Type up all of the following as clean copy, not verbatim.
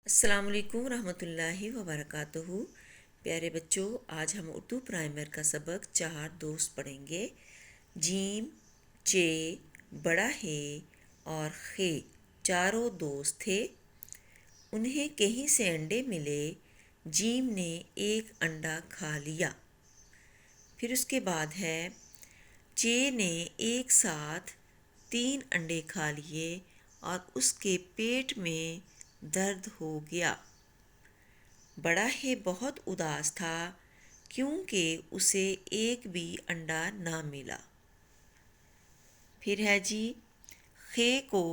السلام علیکم ورحمۃ اللہ وبرکاتہ۔ پیارے بچوں، آج ہم اردو پرائمر کا سبق 4 دوست پڑھیں گے۔ جیم، چے، بڑا ہے اور خے چاروں دوست تھے۔ انہیں کہیں سے انڈے ملے۔ جیم نے ایک انڈا کھا لیا۔ پھر اس کے بعد ہے چے نے ایک ساتھ 3 انڈے کھا لیے اور اس کے پیٹ میں درد ہو گیا۔ بڑا ہے بہت اداس تھا کیونکہ اسے ایک بھی انڈا نہ ملا۔ پھر ہے جی، خے کو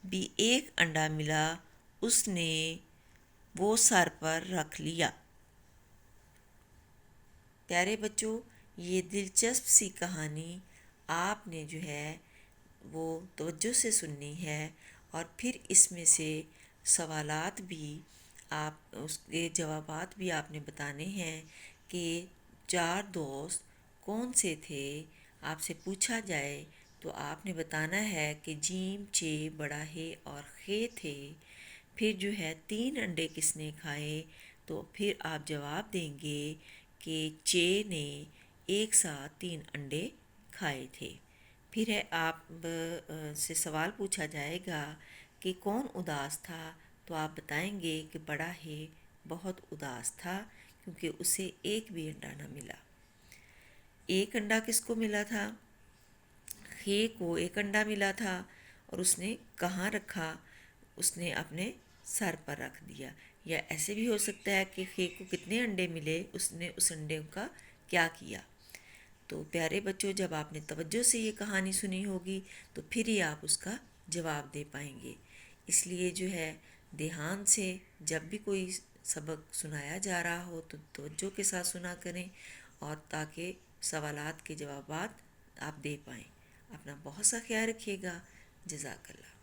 بھی ایک انڈا ملا، اس نے وہ سر پر رکھ لیا۔ پیارے بچوں، یہ دلچسپ سی کہانی آپ نے جو ہے وہ توجہ سے سننی ہے، اور پھر اس میں سے سوالات بھی آپ اس کے جوابات بھی آپ نے بتانے ہیں کہ 4 دوست کون سے تھے۔ آپ سے پوچھا جائے تو آپ نے بتانا ہے کہ جیم، چے، بڑا ہے اور خے تھے۔ پھر جو ہے 3 انڈے کس نے کھائے، تو پھر آپ جواب دیں گے کہ چے نے ایک ساتھ 3 انڈے کھائے تھے۔ پھر ہے آپ سے سوال پوچھا جائے گا کہ کون اداس تھا، تو آپ بتائیں گے کہ بڑا ہے بہت اداس تھا کیونکہ اسے ایک بھی انڈا نہ ملا۔ ایک انڈا کس کو ملا تھا؟ خے کو ایک انڈا ملا تھا، اور اس نے کہاں رکھا؟ اس نے اپنے سر پر رکھ دیا۔ یا ایسے بھی ہو سکتا ہے کہ خے کو کتنے انڈے ملے، اس نے اس انڈے کا کیا کیا۔ تو پیارے بچوں، جب آپ نے توجہ سے یہ کہانی سنی ہوگی تو پھر ہی آپ اس کا جواب دے پائیں گے۔ اس لیے جو ہے دھیان سے جب بھی کوئی سبق سنایا جا رہا ہو تو توجہ کے ساتھ سنا کریں، اور تاکہ سوالات کے جوابات آپ دے پائیں۔ اپنا بہت سا خیال رکھیے گا۔ جزاک اللہ۔